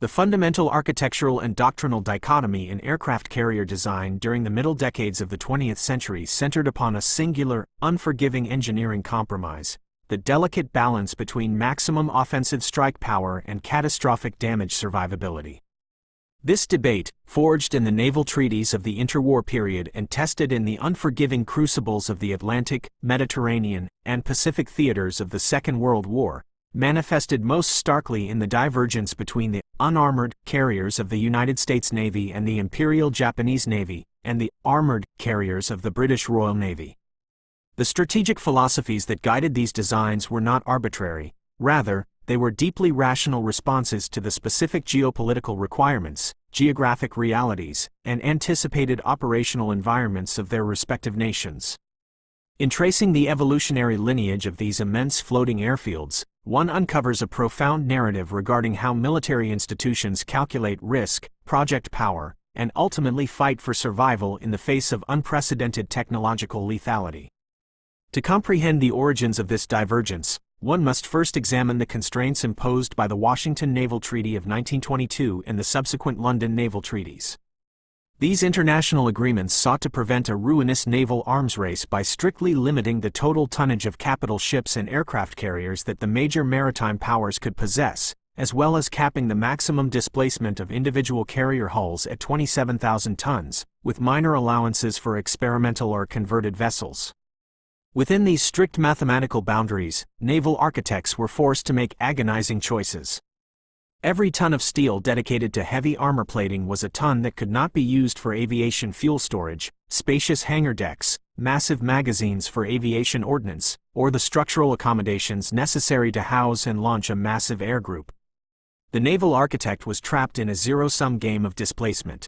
The fundamental architectural and doctrinal dichotomy in aircraft carrier design during the middle decades of the 20th century centered upon a singular, unforgiving engineering compromise: the delicate balance between maximum offensive strike power and catastrophic damage survivability. This debate, forged in the naval treaties of the interwar period and tested in the unforgiving crucibles of the Atlantic, Mediterranean, and Pacific theaters of the Second World War, manifested most starkly in the divergence between the unarmored carriers of the United States Navy and the Imperial Japanese Navy, and the armored carriers of the British Royal Navy. The strategic philosophies that guided these designs were not arbitrary; rather, they were deeply rational responses to the specific geopolitical requirements, geographic realities, and anticipated operational environments of their respective nations. In tracing the evolutionary lineage of these immense floating airfields, one uncovers a profound narrative regarding how military institutions calculate risk, project power, and ultimately fight for survival in the face of unprecedented technological lethality. To comprehend the origins of this divergence, one must first examine the constraints imposed by the Washington Naval Treaty of 1922 and the subsequent London Naval Treaties. These international agreements sought to prevent a ruinous naval arms race by strictly limiting the total tonnage of capital ships and aircraft carriers that the major maritime powers could possess, as well as capping the maximum displacement of individual carrier hulls at 27,000 tons, with minor allowances for experimental or converted vessels. Within these strict mathematical boundaries, naval architects were forced to make agonizing choices. Every ton of steel dedicated to heavy armor plating was a ton that could not be used for aviation fuel storage, spacious hangar decks, massive magazines for aviation ordnance, or the structural accommodations necessary to house and launch a massive air group. The naval architect was trapped in a zero-sum game of displacement.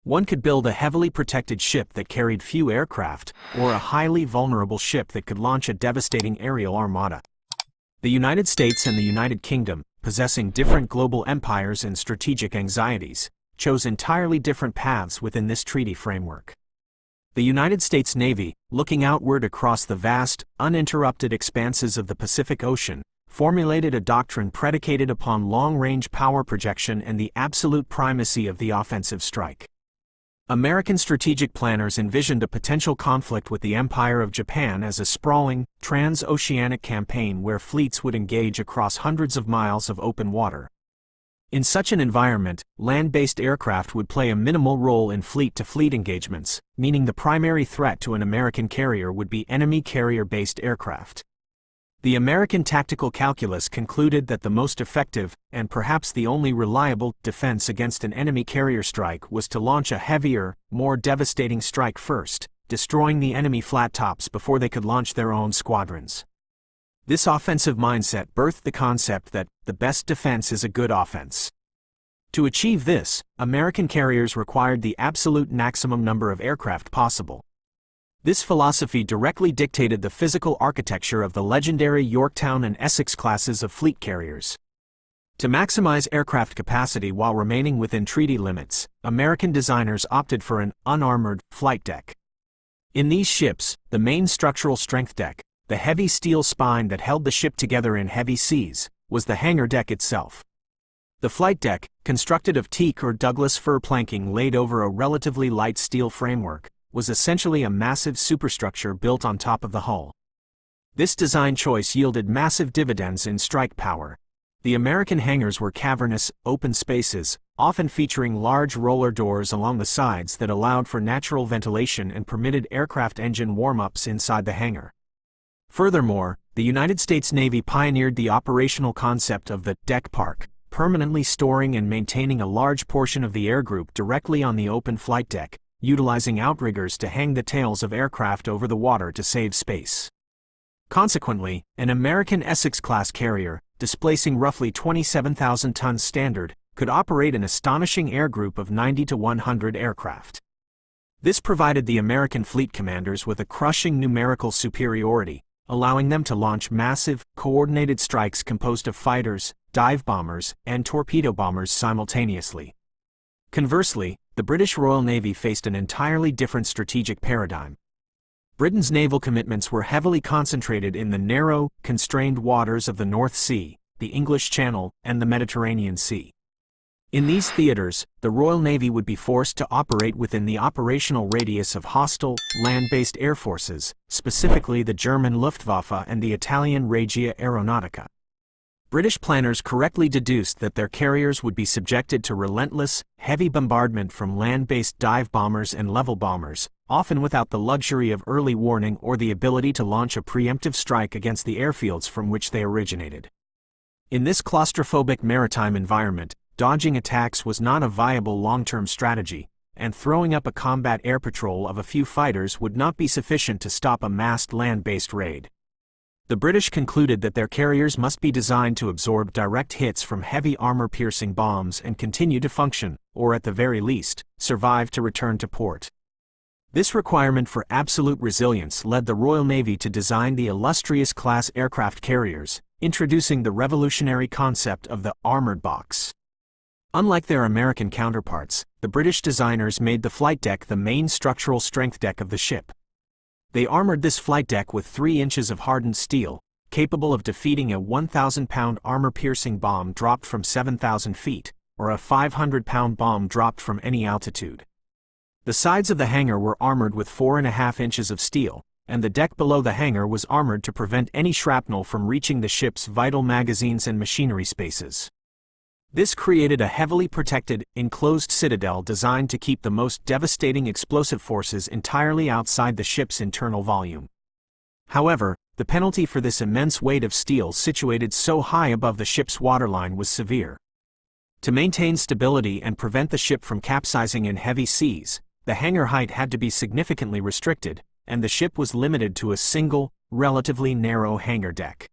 One could build a heavily protected ship that carried few aircraft, or a highly vulnerable ship that could launch a devastating aerial armada. The United States and the United Kingdom, possessing different global empires and strategic anxieties, chose entirely different paths within this treaty framework. The United States Navy, looking outward across the vast, uninterrupted expanses of the Pacific Ocean, formulated a doctrine predicated upon long-range power projection and the absolute primacy of the offensive strike. American strategic planners envisioned a potential conflict with the Empire of Japan as a sprawling, trans-oceanic campaign where fleets would engage across hundreds of miles of open water. In such an environment, land-based aircraft would play a minimal role in fleet-to-fleet engagements, meaning the primary threat to an American carrier would be enemy carrier-based aircraft. The American tactical calculus concluded that the most effective, and perhaps the only reliable, defense against an enemy carrier strike was to launch a heavier, more devastating strike first, destroying the enemy flat tops before they could launch their own squadrons. This offensive mindset birthed the concept that the best defense is a good offense. To achieve this, American carriers required the absolute maximum number of aircraft possible. This philosophy directly dictated the physical architecture of the legendary Yorktown and Essex classes of fleet carriers. To maximize aircraft capacity while remaining within treaty limits, American designers opted for an unarmored flight deck. In these ships, the main structural strength deck, the heavy steel spine that held the ship together in heavy seas, was the hangar deck itself. The flight deck, constructed of teak or Douglas fir planking laid over a relatively light steel framework, was essentially a massive superstructure built on top of the hull. This design choice yielded massive dividends in strike power. The American hangars were cavernous, open spaces, often featuring large roller doors along the sides that allowed for natural ventilation and permitted aircraft engine warm-ups inside the hangar. Furthermore, the United States Navy pioneered the operational concept of the deck park, permanently storing and maintaining a large portion of the air group directly on the open flight deck, utilizing outriggers to hang the tails of aircraft over the water to save space. Consequently, an American Essex-class carrier, displacing roughly 27,000 tons standard, could operate an astonishing air group of 90 to 100 aircraft. This provided the American fleet commanders with a crushing numerical superiority, allowing them to launch massive, coordinated strikes composed of fighters, dive bombers, and torpedo bombers simultaneously. Conversely, the British Royal Navy faced an entirely different strategic paradigm. Britain's naval commitments were heavily concentrated in the narrow, constrained waters of the North Sea, the English Channel, and the Mediterranean Sea. In these theaters, the Royal Navy would be forced to operate within the operational radius of hostile, land-based air forces, specifically the German Luftwaffe and the Italian Regia Aeronautica. British planners correctly deduced that their carriers would be subjected to relentless, heavy bombardment from land-based dive bombers and level bombers, often without the luxury of early warning or the ability to launch a preemptive strike against the airfields from which they originated. In this claustrophobic maritime environment, dodging attacks was not a viable long-term strategy, and throwing up a combat air patrol of a few fighters would not be sufficient to stop a massed land-based raid. The British concluded that their carriers must be designed to absorb direct hits from heavy armor-piercing bombs and continue to function, or at the very least, survive to return to port. This requirement for absolute resilience led the Royal Navy to design the illustrious class aircraft carriers, introducing the revolutionary concept of the armored box. Unlike their American counterparts, the British designers made the flight deck the main structural strength deck of the ship. They armored this flight deck with 3 inches of hardened steel, capable of defeating a 1,000-pound armor-piercing bomb dropped from 7,000 feet, or a 500-pound bomb dropped from any altitude. The sides of the hangar were armored with 4.5 inches of steel, and the deck below the hangar was armored to prevent any shrapnel from reaching the ship's vital magazines and machinery spaces. This created a heavily protected, enclosed citadel designed to keep the most devastating explosive forces entirely outside the ship's internal volume. However, the penalty for this immense weight of steel situated so high above the ship's waterline was severe. To maintain stability and prevent the ship from capsizing in heavy seas, the hangar height had to be significantly restricted, and the ship was limited to a single, relatively narrow hangar deck.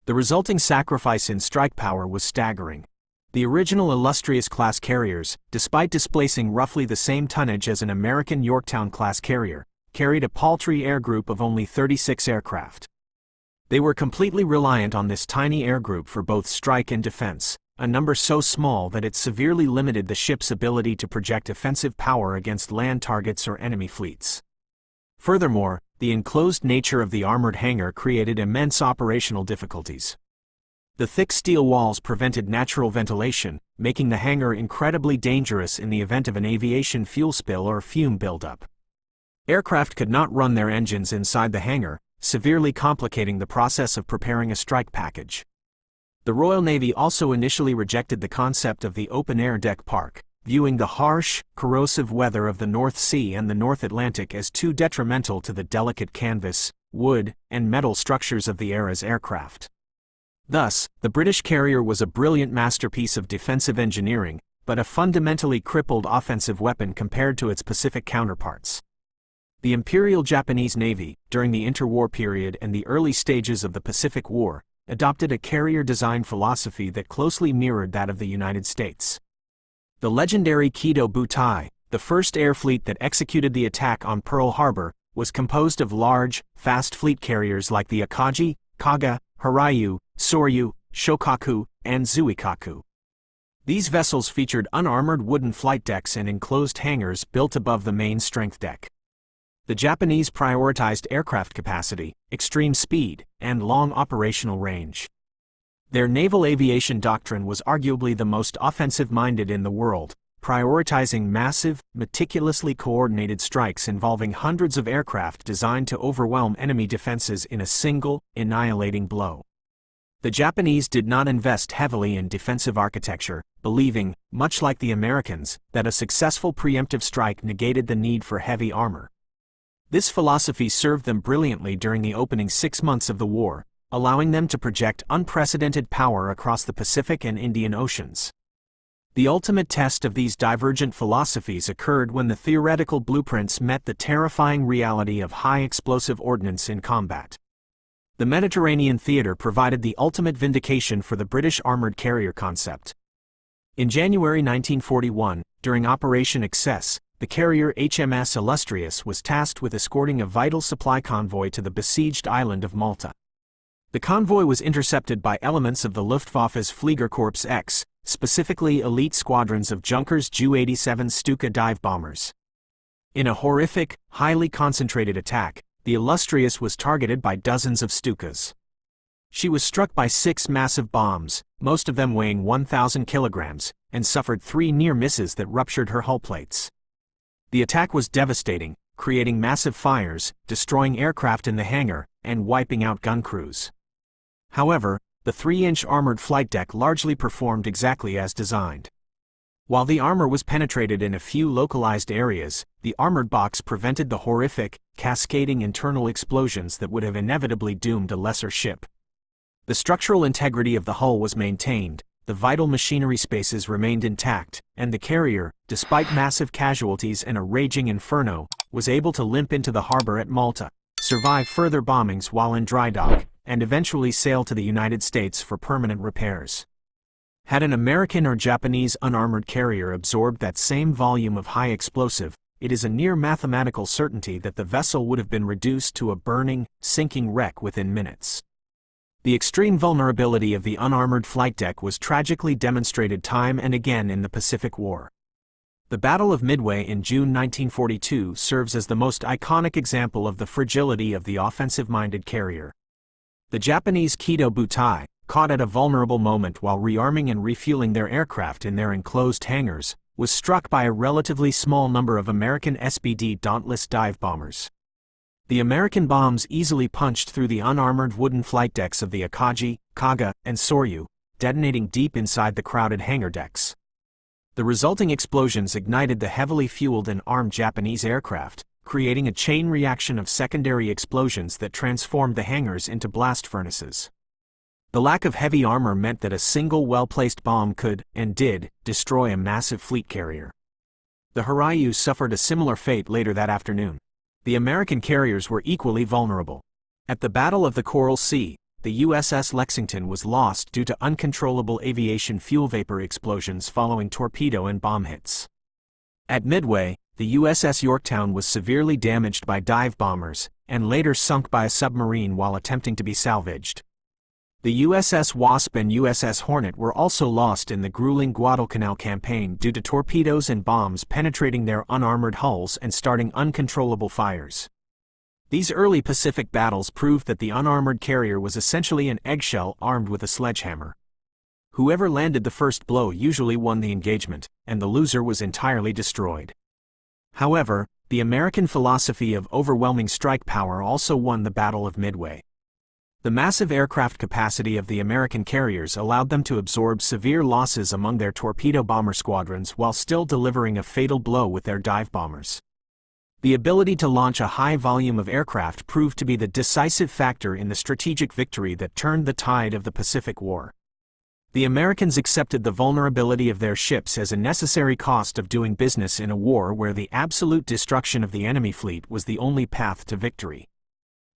The resulting sacrifice in strike power was staggering. The original Illustrious class carriers, despite displacing roughly the same tonnage as an American Yorktown-class carrier, carried a paltry air group of only 36 aircraft. They were completely reliant on this tiny air group for both strike and defense, a number so small that it severely limited the ship's ability to project offensive power against land targets or enemy fleets. Furthermore, the enclosed nature of the armored hangar created immense operational difficulties. The thick steel walls prevented natural ventilation, making the hangar incredibly dangerous in the event of an aviation fuel spill or fume buildup. Aircraft could not run their engines inside the hangar, severely complicating the process of preparing a strike package. The Royal Navy also initially rejected the concept of the open-air deck park, viewing the harsh, corrosive weather of the North Sea and the North Atlantic as too detrimental to the delicate canvas, wood, and metal structures of the era's aircraft. Thus, the British carrier was a brilliant masterpiece of defensive engineering, but a fundamentally crippled offensive weapon compared to its Pacific counterparts. The Imperial Japanese Navy, during the interwar period and the early stages of the Pacific War, adopted a carrier design philosophy that closely mirrored that of the United States. The legendary Kido Butai, the first air fleet that executed the attack on Pearl Harbor, was composed of large, fast fleet carriers like the Akagi, Kaga, Hiryu, Soryu, Shokaku, and Zuikaku. These vessels featured unarmored wooden flight decks and enclosed hangars built above the main strength deck. The Japanese prioritized aircraft capacity, extreme speed, and long operational range. Their naval aviation doctrine was arguably the most offensive-minded in the world, prioritizing massive, meticulously coordinated strikes involving hundreds of aircraft designed to overwhelm enemy defenses in a single, annihilating blow. The Japanese did not invest heavily in defensive architecture, believing, much like the Americans, that a successful preemptive strike negated the need for heavy armor. This philosophy served them brilliantly during the opening 6 months of the war, allowing them to project unprecedented power across the Pacific and Indian Oceans. The ultimate test of these divergent philosophies occurred when the theoretical blueprints met the terrifying reality of high-explosive ordnance in combat. The Mediterranean theater provided the ultimate vindication for the British armored carrier concept. In January 1941, during Operation Excess, the carrier HMS Illustrious was tasked with escorting a vital supply convoy to the besieged island of Malta. The convoy was intercepted by elements of the Luftwaffe's Fliegerkorps X, specifically elite squadrons of Junkers Ju-87 Stuka dive bombers. In a horrific, highly concentrated attack, the Illustrious was targeted by dozens of Stukas. She was struck by 6 massive bombs, most of them weighing 1,000 kilograms, and suffered 3 near misses that ruptured her hull plates. The attack was devastating, creating massive fires, destroying aircraft in the hangar, and wiping out gun crews. However, the 3-inch armored flight deck largely performed exactly as designed. While the armor was penetrated in a few localized areas, the armored box prevented the horrific, cascading internal explosions that would have inevitably doomed a lesser ship. The structural integrity of the hull was maintained, the vital machinery spaces remained intact, and the carrier, despite massive casualties and a raging inferno, was able to limp into the harbor at Malta, survive further bombings while in dry dock, and eventually sail to the United States for permanent repairs. Had an American or Japanese unarmored carrier absorbed that same volume of high explosive, it is a near mathematical certainty that the vessel would have been reduced to a burning, sinking wreck within minutes. The extreme vulnerability of the unarmored flight deck was tragically demonstrated time and again in the Pacific War. The Battle of Midway in June 1942 serves as the most iconic example of the fragility of the offensive-minded carrier. The Japanese Kido Butai, caught at a vulnerable moment while rearming and refueling their aircraft in their enclosed hangars, was struck by a relatively small number of American SBD Dauntless dive bombers. The American bombs easily punched through the unarmored wooden flight decks of the Akagi, Kaga, and Soryu, detonating deep inside the crowded hangar decks. The resulting explosions ignited the heavily fueled and armed Japanese aircraft, creating a chain reaction of secondary explosions that transformed the hangars into blast furnaces. The lack of heavy armor meant that a single well-placed bomb could, and did, destroy a massive fleet carrier. The Hiryu suffered a similar fate later that afternoon. The American carriers were equally vulnerable. At the Battle of the Coral Sea, the USS Lexington was lost due to uncontrollable aviation fuel vapor explosions following torpedo and bomb hits. At Midway, the USS Yorktown was severely damaged by dive bombers, and later sunk by a submarine while attempting to be salvaged. The USS Wasp and USS Hornet were also lost in the grueling Guadalcanal campaign due to torpedoes and bombs penetrating their unarmored hulls and starting uncontrollable fires. These early Pacific battles proved that the unarmored carrier was essentially an eggshell armed with a sledgehammer. Whoever landed the first blow usually won the engagement, and the loser was entirely destroyed. However, the American philosophy of overwhelming strike power also won the Battle of Midway. The massive aircraft capacity of the American carriers allowed them to absorb severe losses among their torpedo bomber squadrons while still delivering a fatal blow with their dive bombers. The ability to launch a high volume of aircraft proved to be the decisive factor in the strategic victory that turned the tide of the Pacific War. The Americans accepted the vulnerability of their ships as a necessary cost of doing business in a war where the absolute destruction of the enemy fleet was the only path to victory.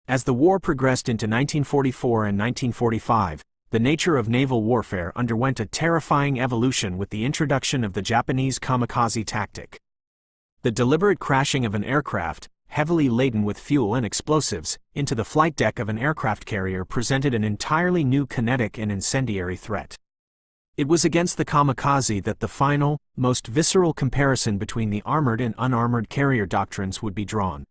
As the war progressed into 1944 and 1945, the nature of naval warfare underwent a terrifying evolution with the introduction of the Japanese kamikaze tactic. The deliberate crashing of an aircraft, heavily laden with fuel and explosives, into the flight deck of an aircraft carrier presented an entirely new kinetic and incendiary threat. It was against the kamikaze that the final, most visceral comparison between the armored and unarmored carrier doctrines would be drawn.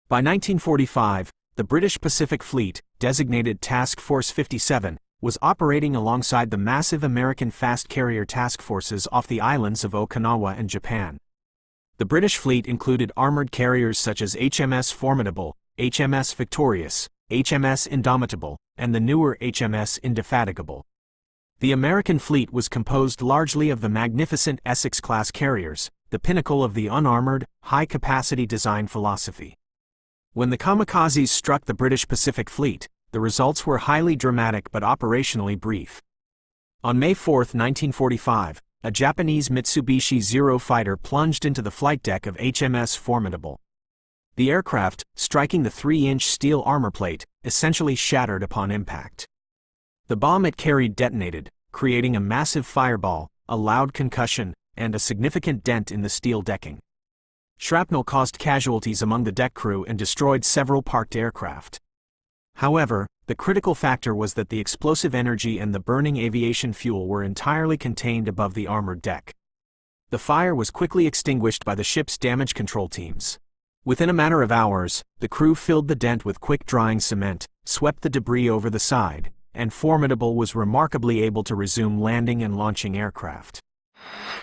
By 1945, the British Pacific Fleet, designated Task Force 57, was operating alongside the massive American fast carrier task forces off the islands of Okinawa and Japan. The British fleet included armored carriers such as HMS Formidable, HMS Victorious, HMS Indomitable, and the newer HMS Indefatigable. The American fleet was composed largely of the magnificent Essex-class carriers, the pinnacle of the unarmored, high-capacity design philosophy. When the kamikazes struck the British Pacific Fleet, the results were highly dramatic but operationally brief. On May 4, 1945, a Japanese Mitsubishi Zero fighter plunged into the flight deck of HMS Formidable. The aircraft, striking the 3-inch steel armor plate, essentially shattered upon impact. The bomb it carried detonated, creating a massive fireball, a loud concussion, and a significant dent in the steel decking. Shrapnel caused casualties among the deck crew and destroyed several parked aircraft. However, the critical factor was that the explosive energy and the burning aviation fuel were entirely contained above the armored deck. The fire was quickly extinguished by the ship's damage control teams. Within a matter of hours, the crew filled the dent with quick-drying cement, swept the debris over the side, and Formidable was remarkably able to resume landing and launching aircraft.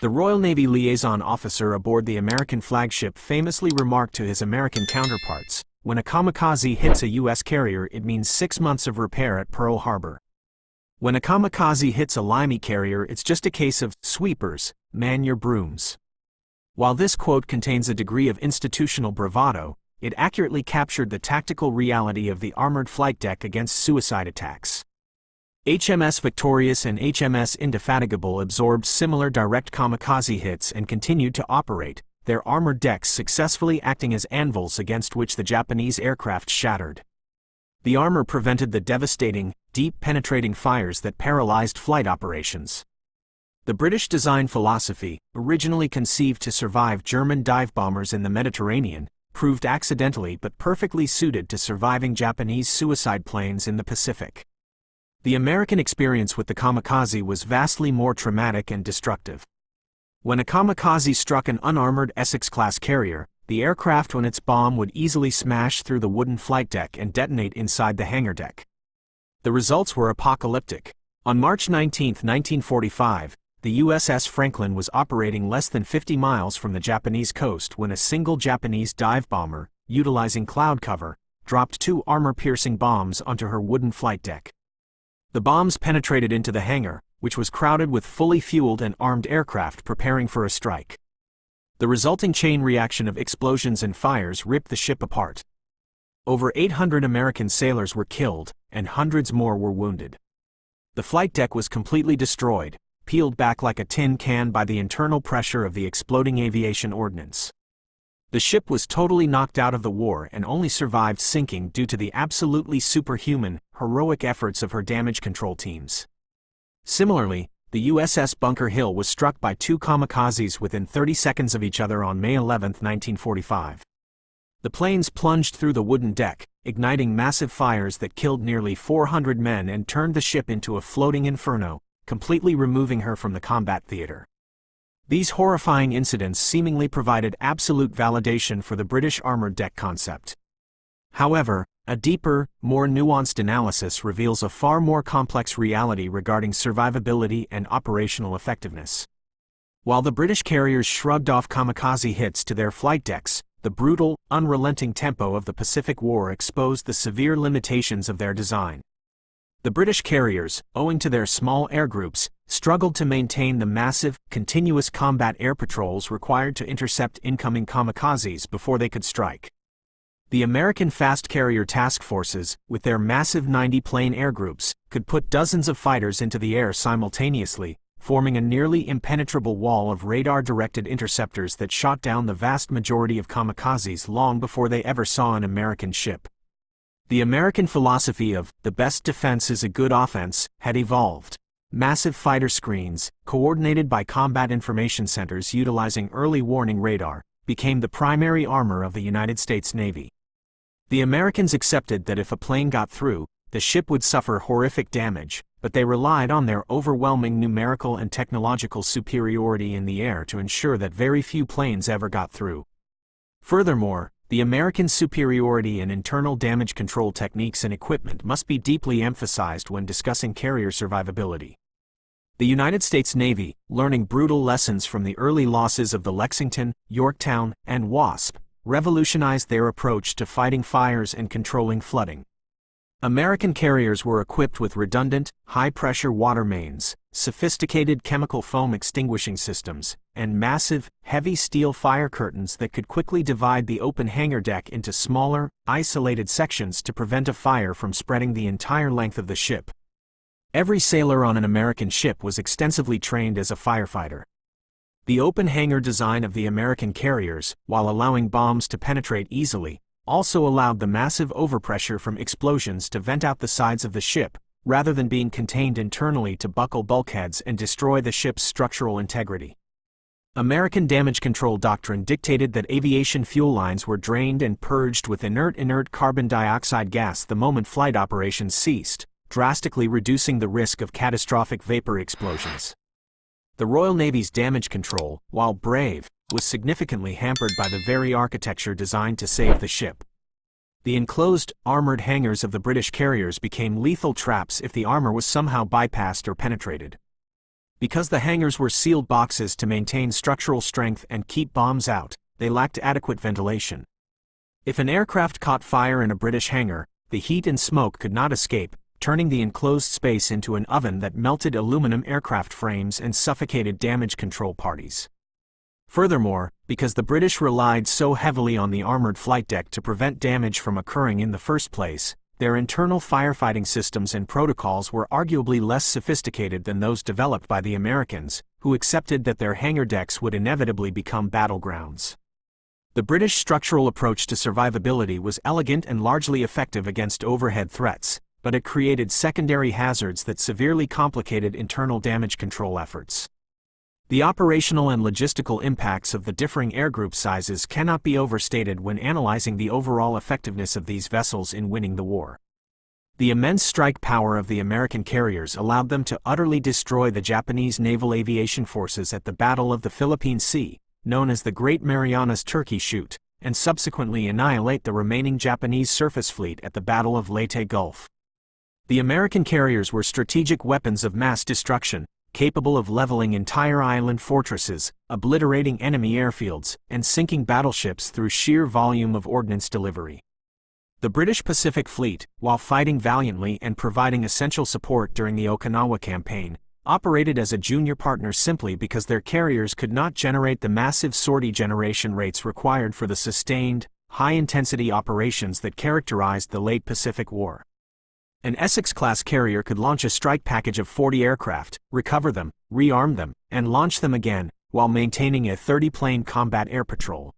The Royal Navy liaison officer aboard the American flagship famously remarked to his American counterparts, "When a kamikaze hits a U.S. carrier, it means 6 months of repair at Pearl Harbor. When a kamikaze hits a Limey carrier, it's just a case of, sweepers, man your brooms." While this quote contains a degree of institutional bravado, it accurately captured the tactical reality of the armored flight deck against suicide attacks. HMS Victorious and HMS Indefatigable absorbed similar direct kamikaze hits and continued to operate, their armored decks successfully acting as anvils against which the Japanese aircraft shattered. The armor prevented the devastating, deep-penetrating fires that paralyzed flight operations. The British design philosophy, originally conceived to survive German dive bombers in the Mediterranean, proved accidentally but perfectly suited to surviving Japanese suicide planes in the Pacific. The American experience with the kamikaze was vastly more traumatic and destructive. When a kamikaze struck an unarmored Essex-class carrier, the aircraft on its bomb would easily smash through the wooden flight deck and detonate inside the hangar deck. The results were apocalyptic. On March 19, 1945, the USS Franklin was operating less than 50 miles from the Japanese coast when a single Japanese dive bomber, utilizing cloud cover, dropped 2 armor-piercing bombs onto her wooden flight deck. The bombs penetrated into the hangar, which was crowded with fully fueled and armed aircraft preparing for a strike. The resulting chain reaction of explosions and fires ripped the ship apart. Over 800 American sailors were killed, and hundreds more were wounded. The flight deck was completely destroyed, peeled back like a tin can by the internal pressure of the exploding aviation ordnance. The ship was totally knocked out of the war and only survived sinking due to the absolutely superhuman, heroic efforts of her damage control teams. Similarly, the USS Bunker Hill was struck by 2 kamikazes within 30 seconds of each other on May 11, 1945. The planes plunged through the wooden deck, igniting massive fires that killed nearly 400 men and turned the ship into a floating inferno, completely removing her from the combat theater. These horrifying incidents seemingly provided absolute validation for the British armored deck concept. However, a deeper, more nuanced analysis reveals a far more complex reality regarding survivability and operational effectiveness. While the British carriers shrugged off kamikaze hits to their flight decks, the brutal, unrelenting tempo of the Pacific War exposed the severe limitations of their design. The British carriers, owing to their small air groups, struggled to maintain the massive, continuous combat air patrols required to intercept incoming kamikazes before they could strike. The American fast carrier task forces, with their massive 90-plane air groups, could put dozens of fighters into the air simultaneously, forming a nearly impenetrable wall of radar-directed interceptors that shot down the vast majority of kamikazes long before they ever saw an American ship. The American philosophy of, "the best defense is a good offense," had evolved. Massive fighter screens, coordinated by combat information centers utilizing early warning radar, became the primary armor of the United States Navy. The Americans accepted that if a plane got through, the ship would suffer horrific damage, but they relied on their overwhelming numerical and technological superiority in the air to ensure that very few planes ever got through. Furthermore, the American superiority in internal damage control techniques and equipment must be deeply emphasized when discussing carrier survivability. The United States Navy, learning brutal lessons from the early losses of the Lexington, Yorktown, and Wasp, revolutionized their approach to fighting fires and controlling flooding. American carriers were equipped with redundant, high-pressure water mains, sophisticated chemical foam extinguishing systems, and massive, heavy steel fire curtains that could quickly divide the open hangar deck into smaller, isolated sections to prevent a fire from spreading the entire length of the ship. Every sailor on an American ship was extensively trained as a firefighter. The open hangar design of the American carriers, while allowing bombs to penetrate easily, also allowed the massive overpressure from explosions to vent out the sides of the ship, rather than being contained internally to buckle bulkheads and destroy the ship's structural integrity. American damage control doctrine dictated that aviation fuel lines were drained and purged with inert carbon dioxide gas the moment flight operations ceased, drastically reducing the risk of catastrophic vapor explosions. The Royal Navy's damage control, while brave, was significantly hampered by the very architecture designed to save the ship. The enclosed, armored hangars of the British carriers became lethal traps if the armor was somehow bypassed or penetrated. Because the hangars were sealed boxes to maintain structural strength and keep bombs out, they lacked adequate ventilation. If an aircraft caught fire in a British hangar, the heat and smoke could not escape, turning the enclosed space into an oven that melted aluminum aircraft frames and suffocated damage control parties. Furthermore, because the British relied so heavily on the armored flight deck to prevent damage from occurring in the first place, their internal firefighting systems and protocols were arguably less sophisticated than those developed by the Americans, who accepted that their hangar decks would inevitably become battlegrounds. The British structural approach to survivability was elegant and largely effective against overhead threats, but it created secondary hazards that severely complicated internal damage control efforts. The operational and logistical impacts of the differing airgroup sizes cannot be overstated when analyzing the overall effectiveness of these vessels in winning the war. The immense strike power of the American carriers allowed them to utterly destroy the Japanese naval aviation forces at the Battle of the Philippine Sea, known as the Great Marianas Turkey Shoot, and subsequently annihilate the remaining Japanese surface fleet at the Battle of Leyte Gulf. The American carriers were strategic weapons of mass destruction, capable of leveling entire island fortresses, obliterating enemy airfields, and sinking battleships through sheer volume of ordnance delivery. The British Pacific Fleet, while fighting valiantly and providing essential support during the Okinawa campaign, operated as a junior partner simply because their carriers could not generate the massive sortie generation rates required for the sustained, high-intensity operations that characterized the late Pacific War. An Essex-class carrier could launch a strike package of 40 aircraft, recover them, rearm them, and launch them again, while maintaining a 30-plane combat air patrol.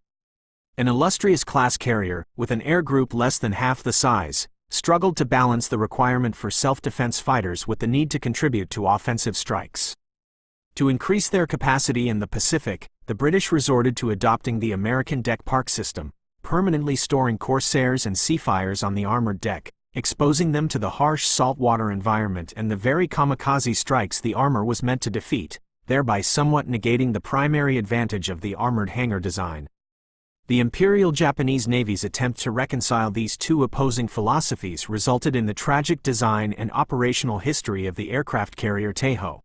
An Illustrious-class carrier, with an air group less than half the size, struggled to balance the requirement for self-defense fighters with the need to contribute to offensive strikes. To increase their capacity in the Pacific, the British resorted to adopting the American deck park system, permanently storing Corsairs and Seafires on the armored deck, exposing them to the harsh saltwater environment and the very kamikaze strikes the armor was meant to defeat, thereby somewhat negating the primary advantage of the armored hangar design. The Imperial Japanese Navy's attempt to reconcile these two opposing philosophies resulted in the tragic design and operational history of the aircraft carrier Teiho.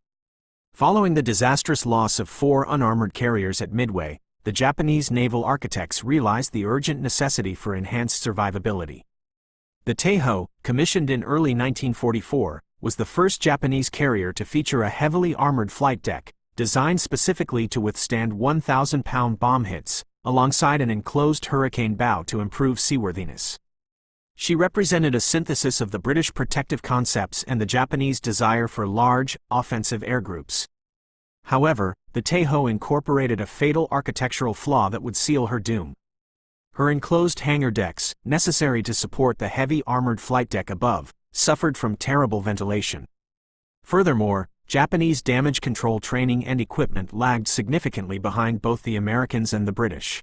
Following the disastrous loss of 4 unarmored carriers at Midway, the Japanese naval architects realized the urgent necessity for enhanced survivability. The Teiho, commissioned in early 1944, was the first Japanese carrier to feature a heavily armored flight deck, designed specifically to withstand 1,000-pound bomb hits, alongside an enclosed hurricane bow to improve seaworthiness. She represented a synthesis of the British protective concepts and the Japanese desire for large, offensive air groups. However, the Teiho incorporated a fatal architectural flaw that would seal her doom. Her enclosed hangar decks, necessary to support the heavy armored flight deck above, suffered from terrible ventilation. Furthermore, Japanese damage control training and equipment lagged significantly behind both the Americans and the British.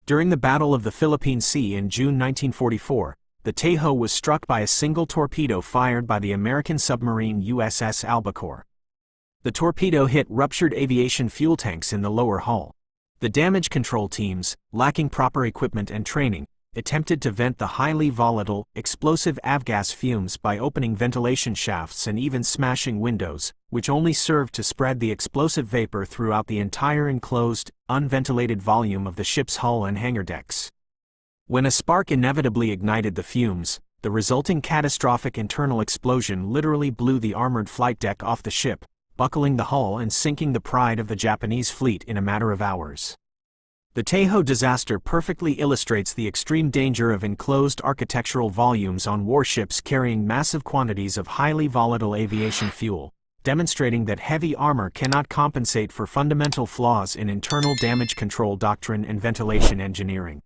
During the Battle of the Philippine Sea in June 1944, the Teiho was struck by a single torpedo fired by the American submarine USS Albacore. The torpedo hit ruptured aviation fuel tanks in the lower hull. The damage control teams, lacking proper equipment and training, attempted to vent the highly volatile, explosive avgas fumes by opening ventilation shafts and even smashing windows, which only served to spread the explosive vapor throughout the entire enclosed, unventilated volume of the ship's hull and hangar decks. When a spark inevitably ignited the fumes, the resulting catastrophic internal explosion literally blew the armored flight deck off the ship, buckling the hull and sinking the pride of the Japanese fleet in a matter of hours. The Teiho disaster perfectly illustrates the extreme danger of enclosed architectural volumes on warships carrying massive quantities of highly volatile aviation fuel, demonstrating that heavy armor cannot compensate for fundamental flaws in internal damage control doctrine and ventilation engineering.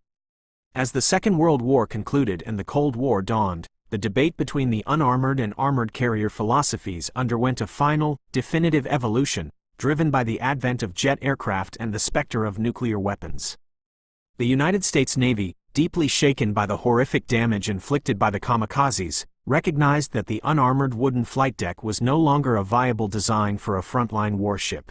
As the Second World War concluded and the Cold War dawned, the debate between the unarmored and armored carrier philosophies underwent a final, definitive evolution, driven by the advent of jet aircraft and the specter of nuclear weapons. The United States Navy, deeply shaken by the horrific damage inflicted by the kamikazes, recognized that the unarmored wooden flight deck was no longer a viable design for a frontline warship.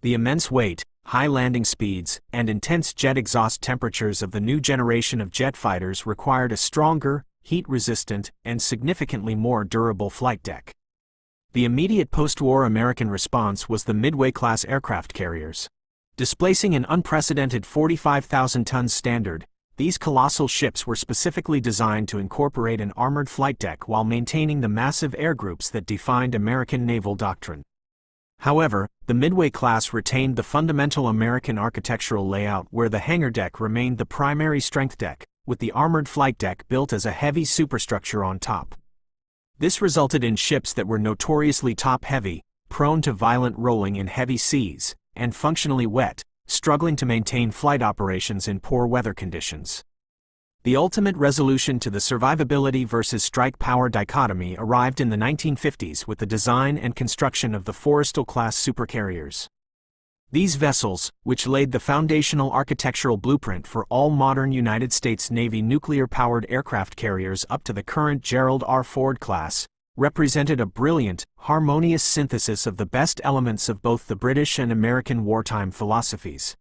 The immense weight, high landing speeds, and intense jet exhaust temperatures of the new generation of jet fighters required a stronger, heat-resistant, and significantly more durable flight deck. The immediate post-war American response was the Midway-class aircraft carriers. Displacing an unprecedented 45,000-ton standard, these colossal ships were specifically designed to incorporate an armored flight deck while maintaining the massive air groups that defined American naval doctrine. However, the Midway class retained the fundamental American architectural layout where the hangar deck remained the primary strength deck, with the armored flight deck built as a heavy superstructure on top. This resulted in ships that were notoriously top-heavy, prone to violent rolling in heavy seas, and functionally wet, struggling to maintain flight operations in poor weather conditions. The ultimate resolution to the survivability versus strike power dichotomy arrived in the 1950s with the design and construction of the Forrestal-class supercarriers. These vessels, which laid the foundational architectural blueprint for all modern United States Navy nuclear-powered aircraft carriers up to the current Gerald R. Ford class, represented a brilliant, harmonious synthesis of the best elements of both the British and American wartime philosophies.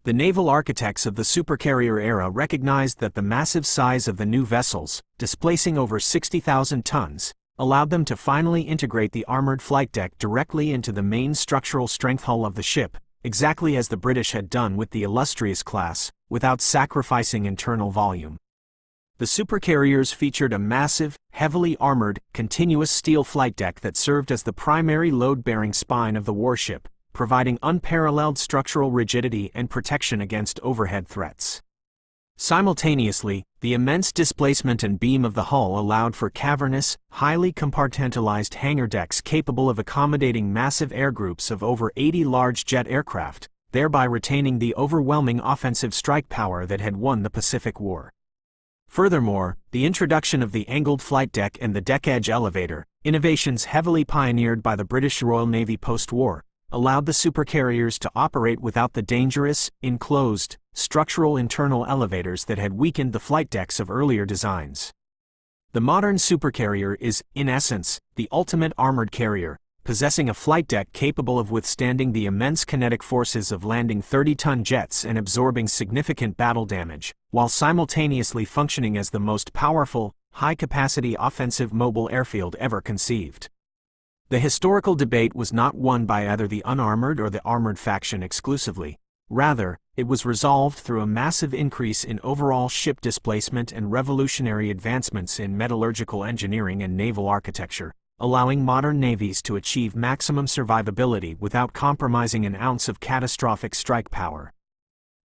The naval architects of the supercarrier era recognized that the massive size of the new vessels, displacing over 60,000 tons, allowed them to finally integrate the armored flight deck directly into the main structural strength hull of the ship, exactly as the British had done with the Illustrious class, without sacrificing internal volume. The supercarriers featured a massive, heavily armored, continuous steel flight deck that served as the primary load-bearing spine of the warship, providing unparalleled structural rigidity and protection against overhead threats. Simultaneously, the immense displacement and beam of the hull allowed for cavernous, highly compartmentalized hangar decks capable of accommodating massive air groups of over 80 large jet aircraft, thereby retaining the overwhelming offensive strike power that had won the Pacific War. Furthermore, the introduction of the angled flight deck and the deck edge elevator, innovations heavily pioneered by the British Royal Navy post-war, allowed the supercarriers to operate without the dangerous, enclosed, structural internal elevators that had weakened the flight decks of earlier designs. The modern supercarrier is, in essence, the ultimate armored carrier, possessing a flight deck capable of withstanding the immense kinetic forces of landing 30-ton jets and absorbing significant battle damage, while simultaneously functioning as the most powerful, high-capacity offensive mobile airfield ever conceived. The historical debate was not won by either the unarmored or the armored faction exclusively. Rather, it was resolved through a massive increase in overall ship displacement and revolutionary advancements in metallurgical engineering and naval architecture, allowing modern navies to achieve maximum survivability without compromising an ounce of catastrophic strike power.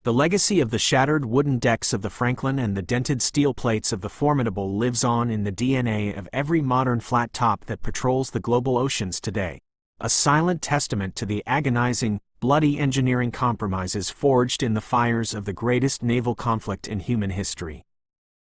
The legacy of the shattered wooden decks of the Franklin and the dented steel plates of the Formidable lives on in the DNA of every modern flat top that patrols the global oceans today, a silent testament to the agonizing, bloody engineering compromises forged in the fires of the greatest naval conflict in human history.